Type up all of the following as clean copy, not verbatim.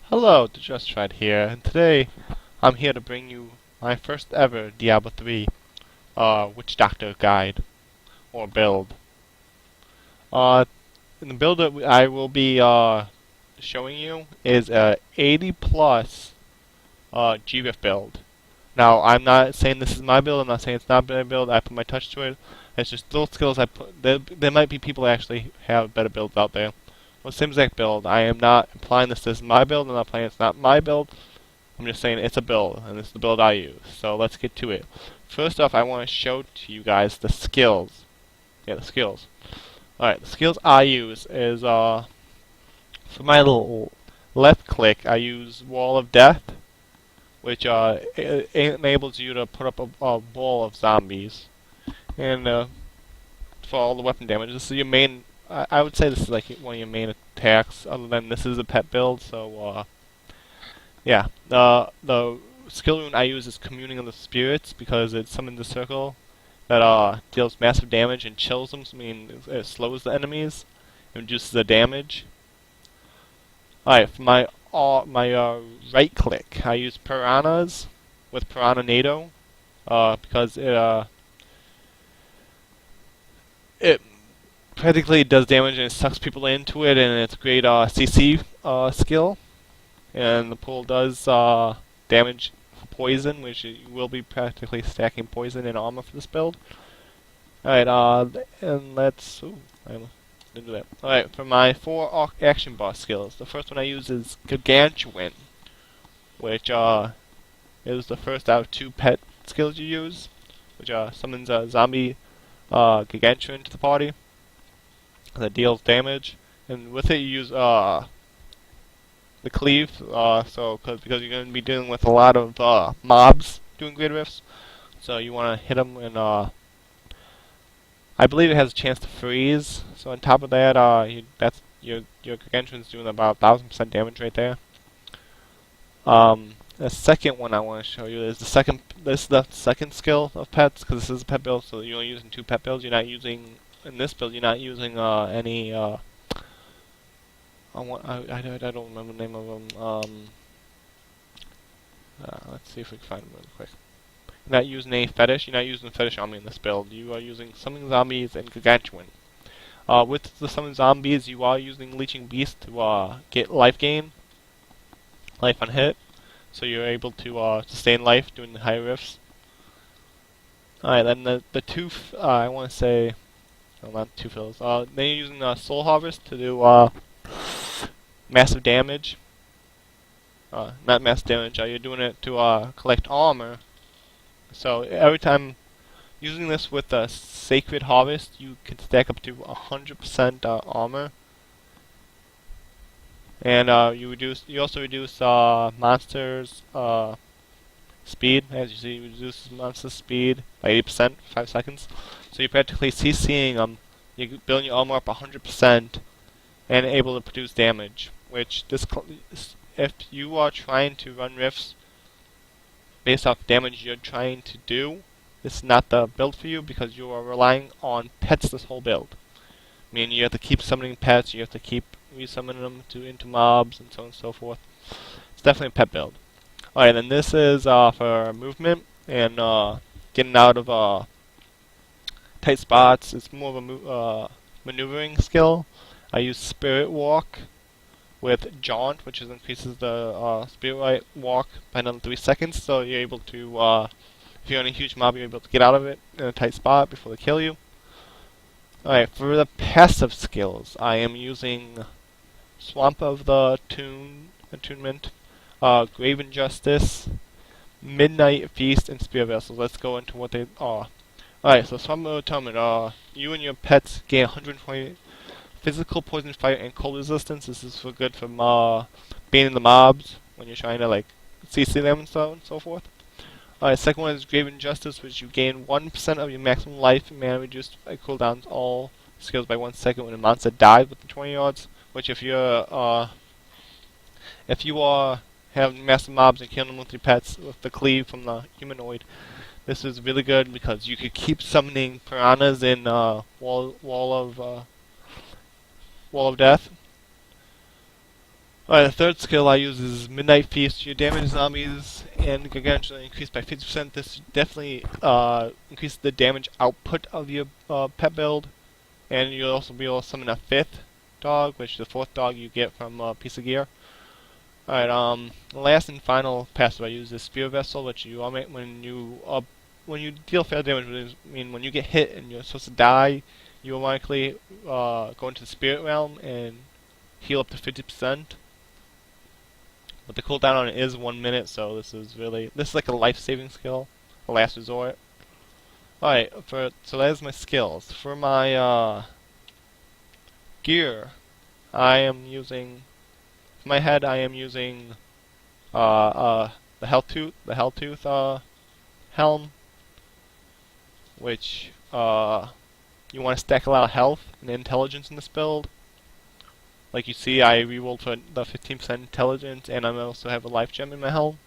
Hello, the Just Tried here, and today I'm here to bring you my first ever Diablo 3 Witch Doctor guide or build. Uh, in the build that I will be showing you is a 80 plus GRIF build. Now, I'm not saying this is my build. I'm not saying it's not my build. I put my touch to it. It's just little skills I put. There might be people that actually have better builds out there. Well, same exact build. I am not implying this is my build. I'm not implying it's not my build. I'm just saying it's a build, and it's the build I use. So let's get to it. First off, I want to show to you guys the skills. Yeah, the skills. Alright, the skills I use is, for my little left click, I use Wall of Death, which enables you to put up a wall of zombies. And for all the weapon damage, this is your main, I would say this is like one of your main attacks, other than this is a pet build, so yeah, the skill rune I use is Communing of the Spirits because it summons a circle that deals massive damage and chills them. So, I mean, it slows the enemies and reduces the damage. Alright, for my right click, I use Piranhas with Piranha Nado because it practically does damage and it sucks people into it, and it's a great CC skill. And the pool does damage for poison, which you will be practically stacking poison and armor for this build. Alright, and let's... Ooh, I didn't do that. Alright, for my 4 action boss skills, the first one I use is Gargantuan, which is the first out of 2 pet skills you use, which summons a zombie Gargantuan to the party that deals damage. And with it you use the cleave, because you're going to be dealing with a lot of mobs doing great rifts, so you want to hit them, and I believe it has a chance to freeze. So on top of that, that's your Gargantuan's doing about 1000% damage right there. The second one I want to show you is the second. This is the second skill of pets, because this is a pet build, so you're only using 2 pet builds. You're not using in this build. You're not using any. I don't remember the name of them. Let's see if we can find them really quick. You're not using a fetish. You're not using fetish army in this build. You are using summoning zombies and Gargantuan. With the summoning zombies, you are using Leeching Beast to get life gain, life on hit, so you're able to sustain life doing the high rifts. Alright, then the two I want to say, well, not two fills. Then you're using Soul Harvest to do massive damage. Not massive damage, you're doing it to collect armor. So every time using this with the Sacred Harvest, you can stack up to 100% armor. And you also reduce monsters speed. As you see, you reduce monster speed by 80% for 5 seconds. So you're practically CCing them. You're building your armor up 100% and able to produce damage. Which if you are trying to run rifts based off damage you're trying to do, this is not the build for you, because you are relying on pets this whole build. I mean, you have to keep summoning pets, you have to keep resummoning them into mobs, and so on and so forth. It's definitely a pet build. Alright, then this is for movement and getting out of tight spots. It's more of a maneuvering skill. I use Spirit Walk with Jaunt, which increases the Spirit Walk by another 3 seconds, so you're able to, if you're in a huge mob, you're able to get out of it in a tight spot before they kill you. Alright, for the passive skills, I am using Swamp of the Attunement, Graven Justice, Midnight Feast, and Spear Vessels. Let's go into what they are. Alright, so Swamp of the Atonement, you and your pets gain 120 physical, poison, fire, and cold resistance. This is good for banning the mobs when you're trying to like CC them and so forth. Alright, second one is Graven Justice, which you gain 1% of your maximum life and mana reduced by cooldowns all skills by 1 second when a monster dies within 20 yards. Which if you have massive mobs and kill them with your pets with the cleave from the humanoid, this is really good because you could keep summoning piranhas in Wall of Death. Alright, the third skill I use is Midnight Feast. Your damage zombies and Gargantuan increased by 50%. This definitely increases the damage output of your pet build. And you'll also be able to summon a fifth dog, which the fourth dog you get from a piece of gear. Alright, the last and final passive I use is Spear Vessel, which you when you deal fair damage, which mean when you get hit and you're supposed to die, you automatically go into the Spirit Realm and heal up to 50%. But the cooldown on it is 1 minute, so this is like a life-saving skill, a last resort. Alright, so that is my skills. For my gear, I am using, for my head I am using the Helltooth helm, which you want to stack a lot of health and intelligence in this build. Like you see, I rerolled for the 15% intelligence, and I also have a life gem in my helm.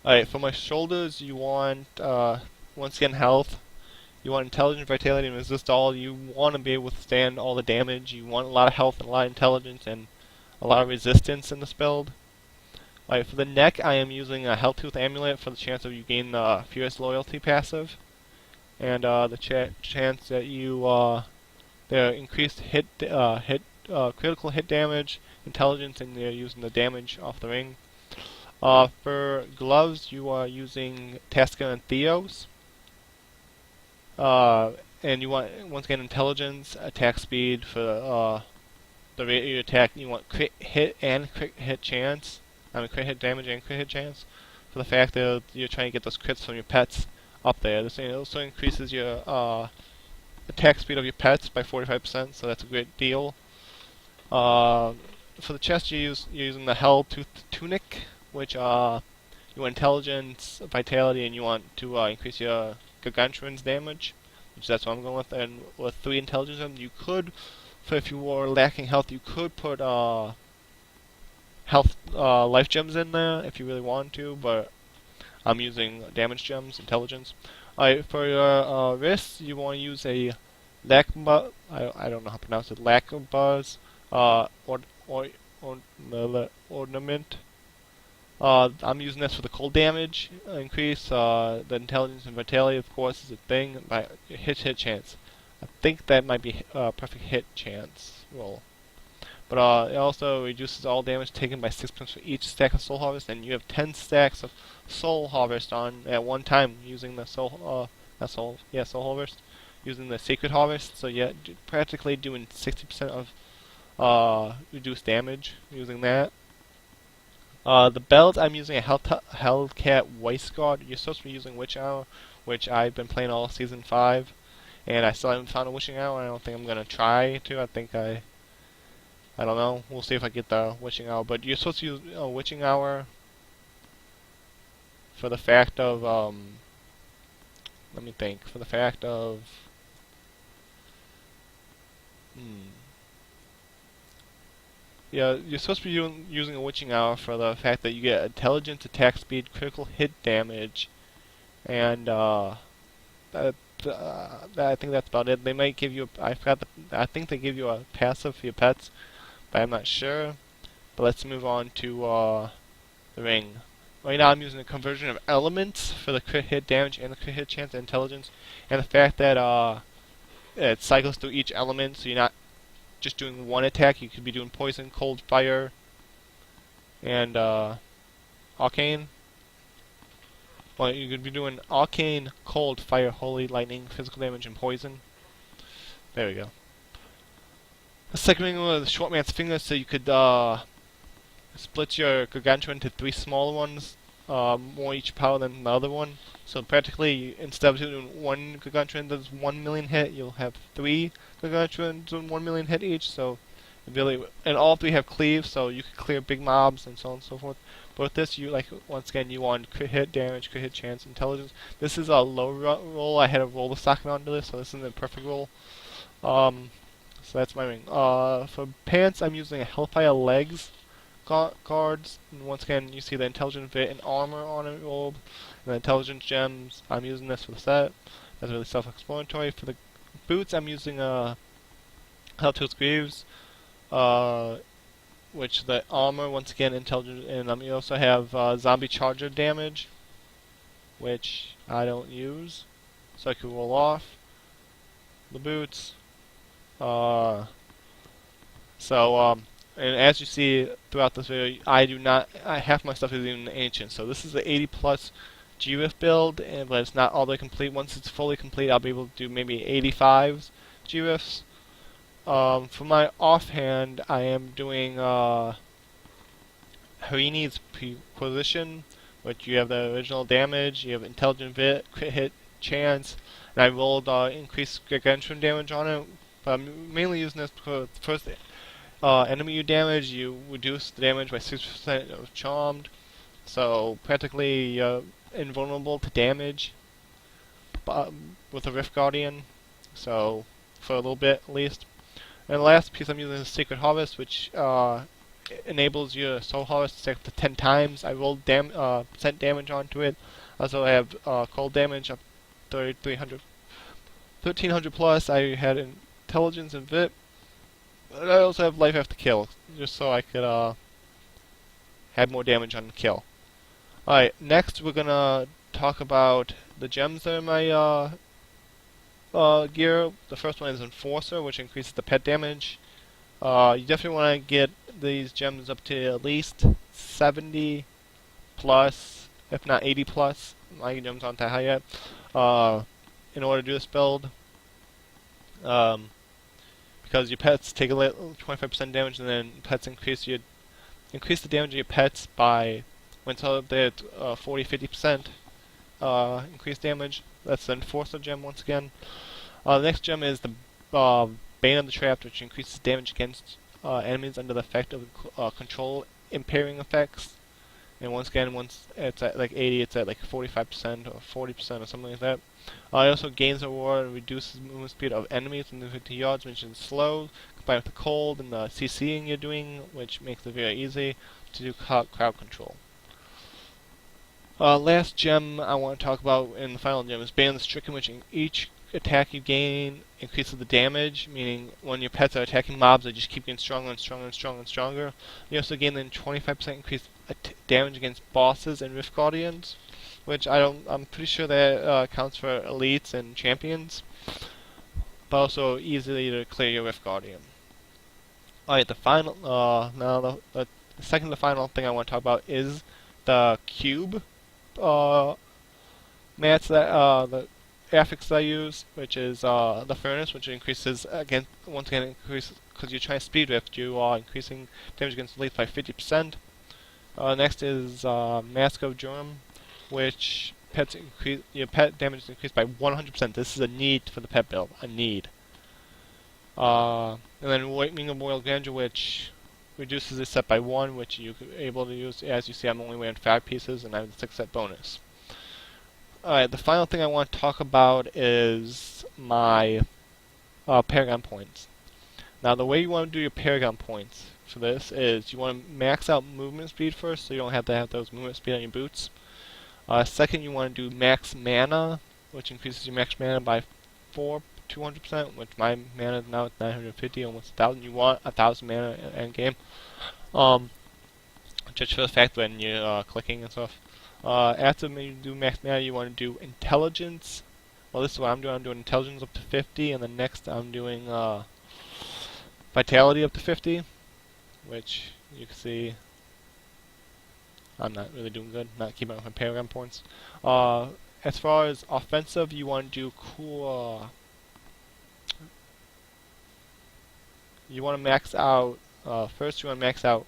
Alright, for my shoulders, you want, once again, health. You want intelligence, vitality, and resist all. You want to be able to withstand all the damage. You want a lot of health and a lot of intelligence and a lot of resistance in this build. Alright, for the neck, I am using a Helltooth Amulet for the chance of you gain the Fierce Loyalty passive. And the chance that you, the increased critical hit damage, intelligence, and you're using the damage off the ring. For gloves, you are using Tasca and Theos. And you want, once again, intelligence, attack speed for the rate of your attack. You want crit hit and crit hit chance. Crit hit damage and crit hit chance. For the fact that you're trying to get those crits from your pets up there. This also increases your attack speed of your pets by 45%, so that's a great deal. For the chest, you're using the Helltooth Tunic, which you want intelligence, vitality, and you want to increase your Gargantuan's damage, which that's what I'm going with. And with 3 intelligence, you could, if you were lacking health, you could put health life gems in there if you really want to, but I'm using damage gems, intelligence. Alright, for your wrists, you want to use a Lakbuzz, I don't know how to pronounce it, Lakbuzz ornament. I'm using this for the cold damage increase. The intelligence and vitality, of course, is a thing. By hit chance, I think that might be a perfect hit chance roll. But it also reduces all damage taken by 6 points for each stack of Soul Harvest, and you have 10 stacks of Soul Harvest on at one time using the Soul Harvest, using the Sacred Harvest. So yeah, practically doing 60% of reduced damage using that. The belt, I'm using a Hellcat Weisgard. You're supposed to be using Witch Hour, which I've been playing all Season 5, and I still haven't found a Witching Hour. I don't think I'm going to try to. I don't know. We'll see if I get the Witching Hour. But you're supposed to use a Witching Hour for the fact of, let me think, for the fact of, yeah, you're supposed to be using a Witching Hour for the fact that you get intelligence, attack speed, critical hit damage, and I think that's about it. They might give you, I think they give you a passive for your pets, but I'm not sure. But let's move on to the ring. Right now I'm using a conversion of elements for the crit hit damage and the crit hit chance and intelligence, and the fact that it cycles through each element, so you're not just doing one attack. You could be doing poison, cold, fire, and arcane. Well, you could be doing arcane, cold, fire, holy, lightning, physical damage, and poison. There we go. The second ring was Short Man's Finger, so you could split your Gargantuan into 3 smaller ones, more each power than the other one. So practically, instead of doing 1 Gargantuan does 1 million hit, you'll have 3 Gargantuan doing 1 million hit each. So really, and all 3 have cleave, so you can clear big mobs and so on and so forth. But with this, you once again you want crit hit damage, crit hit chance, intelligence. This is a low roll. I had to roll the socket onto this, so this isn't a perfect roll. So that's my ring. For pants, I'm using a Hellfire Legs cards. And once again, you see the intelligence fit and armor on it rolled. And the intelligence gems, I'm using this for the set. That's really self-explanatory. For the boots, I'm using Helltooth Greaves. which the armor, once again, intelligence, and you also have zombie charger damage, which I don't use, so I can roll off the boots. And as you see throughout this video, I do not, half my stuff is even ancient, so this is the 80 plus GRIF build, but it's not all the way complete. Once it's fully complete, I'll be able to do maybe 85s GRIFs. For my offhand, I am doing Harini's Prequisition, which you have the original damage, you have intelligent crit hit chance, and I rolled increased gargantuan damage on it. But I'm mainly using this because first enemy you damage, you reduce the damage by 6% of charmed, so practically invulnerable to damage with a Rift Guardian, so for a little bit at least. And the last piece I'm using is Sacred Harvest, which enables your Soul Harvest to stack up to 10 times. I rolled percent damage onto it. Also I have cold damage of 1300 plus. I had intelligence and vit. And I also have life after kill, just so I could have more damage on the kill. Alright, next we're gonna talk about the gems that are in my gear. The first one is Enforcer, which increases the pet damage. You definitely want to get these gems up to at least 70 plus, if not 80 plus. My gems aren't that high yet. In order to do this build. Because your pets take a 25% damage, and then pets increase the damage of your pets by, when it's up there, 40-50% increased damage. That's the Enforcer gem once again. The next gem is the Bane of the Trapped, which increases damage against enemies under the effect of control impairing effects. And once again, once it's at like 80, it's at like 45% or 40% or something like that. It also gains aurora and reduces movement speed of enemies within 50 yards, which is slow, combined with the cold and the CCing you're doing, which makes it very easy to do crowd control. Last gem I want to talk about in the final gem is Bane of the Stricken, which in each attack you gain increases the damage, meaning when your pets are attacking mobs, they just keep getting stronger and stronger and stronger and stronger. You also gain then 25% increased damage against bosses and Rift Guardians, which I'm pretty sure that counts for elites and champions, but also easily to clear your Rift Guardian. Alright, the final, now the second to final thing I want to talk about is the cube mats that the affix that I use, which is the furnace, which increases once again increases because you're trying to speed rift, you are increasing damage against elites by 50%. Next is Mask of Germ, which your pet damage is increased by 100%. This is a need for the pet build, a need. And then Wing of Royal Grandeur, which reduces the set by 1, which you're able to use. As you see, I'm only wearing 5 pieces, and I have the 6 set bonus. Alright, the final thing I want to talk about is my Paragon points. Now, the way you want to do your Paragon points for this is you want to max out movement speed first, so you don't have to have those movement speed on your boots. Second, you want to do max mana, which increases your max mana by 200%, which my mana is now at 950, almost 1,000. You want 1,000 mana end game. Just for the fact when you're clicking and stuff. After you do max mana, you want to do intelligence. Well, this is what I'm doing. I'm doing intelligence up to 50, and then next I'm doing vitality up to 50, which you can see I'm not really doing good, not keeping up with my Paragon points. As far as offensive, you want to do cool. You want to max out. First, you want to max out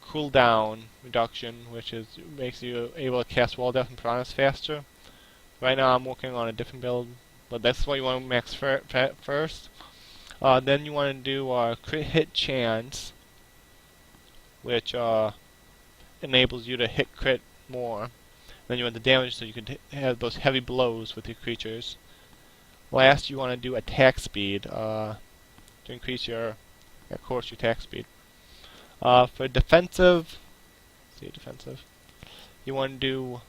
cooldown reduction, which makes you able to cast Wall Death and Piranhas faster. Right now, I'm working on a different build, but that's what you want to max first. Then you want to do crit hit chance, which enables you to hit crit more. Then you want the damage, so you can have those heavy blows with your creatures. Last, you want to do attack speed to increase your, of course, your attack speed. For defensive, you want to do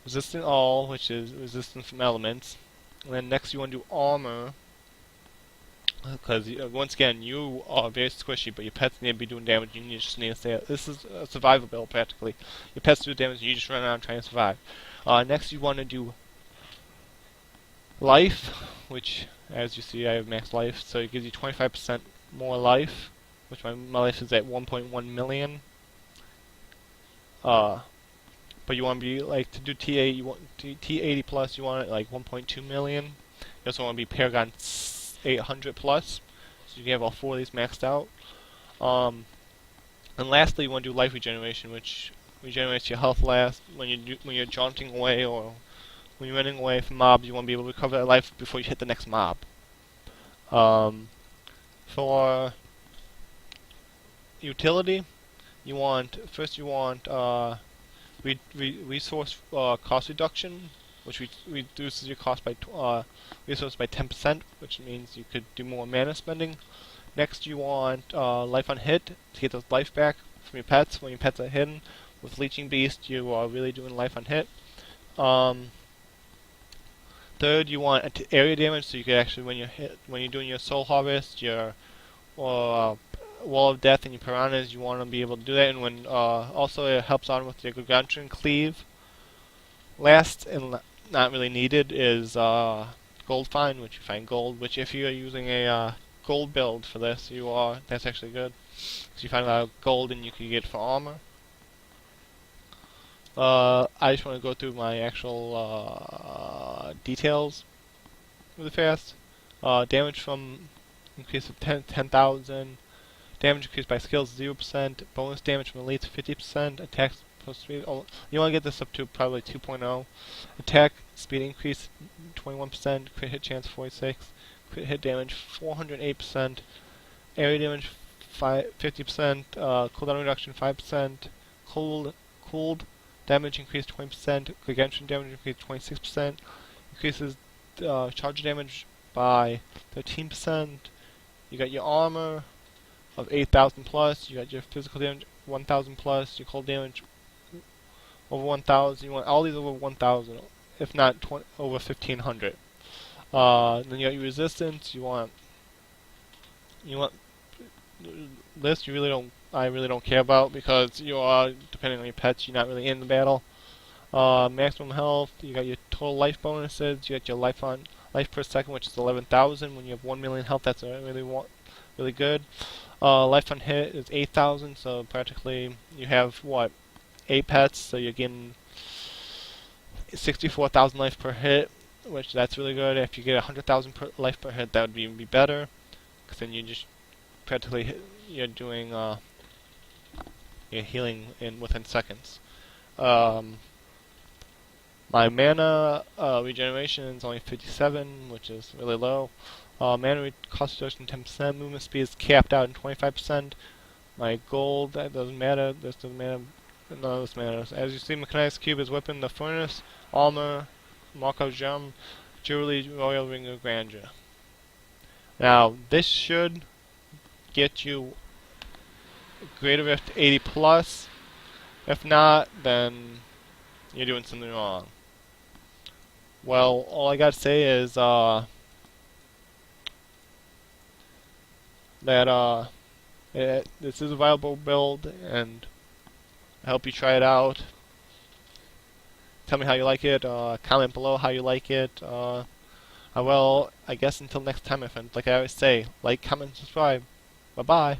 resistant all, which is resistance from elements. And then next, you want to do armor, Because once again, you are very squishy, but your pets need to be doing damage. You just need to stay. This is a survival build practically. Your pets do damage, and you just run around trying to survive. Next, you want to do life, which, as you see, I have max life, so it gives you 25% more life, which my life is at 1.1 million. But you want to be like to do T8, you want T80 plus, you want it like 1.2 million. You also want to be Paragon 800 plus, so you can have all four of these maxed out. And lastly, you want to do life regeneration, which regenerates your health last when you're jaunting away or when you're running away from mobs. You want to be able to recover that life before you hit the next mob. For utility, you want resource cost reduction, which reduces your cost by resource by 10%, which means you could do more mana spending. Next, you want life on hit to get those life back from your pets when your pets are hidden. With Leeching Beast, you are really doing life on hit. Third, you want area damage, so you can actually, when you're doing your Soul Harvest, your Wall of Death, and your Piranhas, you want to be able to do that. And when also it helps out with your Gargantuan Cleave. Last and not really needed is Gold Find, which you find gold. Which if you are using a gold build for this, that's actually good. Because you find a lot of gold and you can get it for armor. I just want to go through my actual details really fast. Damage from increase of 10,000. Damage increased by skills 0%. Bonus damage from elites 50%. Attack plus 3. Oh, you want to get this up to probably 2.0. Attack speed increase 21%. Crit hit chance 46. Crit hit damage 408%. Area damage 50%. Cooldown reduction 5%. Cooled damage increased 20%. Gargantuan damage increased 26%. Increases charge damage by 13%. You got your armor of 8,000 plus. You got your physical damage 1,000 plus. Your cold damage over 1,000. You want all these over 1,000, if not over 1,500. Then you got your resistance. You want this. I really don't care about because you are, depending on your pets, you're not really in the battle. Maximum health. You got your total life bonuses. You got your life per second, which is 11,000. When you have 1 million health, that's really good. Life on hit is 8,000, so practically you have 8 pets, so you're getting 64,000 life per hit, which that's really good. If you get 100,000 life per hit, that would be better, because then you just practically you're doing you're healing within seconds. My mana regeneration is only 57, which is really low. Mana cost reduction 10%. Movement speed is capped out in 25%. My gold, that doesn't matter. This doesn't matter. None of this matters. As you see, Mechanized Cube is whipping the Furnace, Armor, Marco Gem, Jewelry, Royal Ring of Grandeur. Now, this should get you Greater Rift 80 plus. If not, then you're doing something wrong. Well, all I gotta say is that this is a viable build, and I hope you try it out. Tell me how you like it. Comment below how you like it. I guess until next time, my friends. Like I always say, like, comment, subscribe. Bye bye.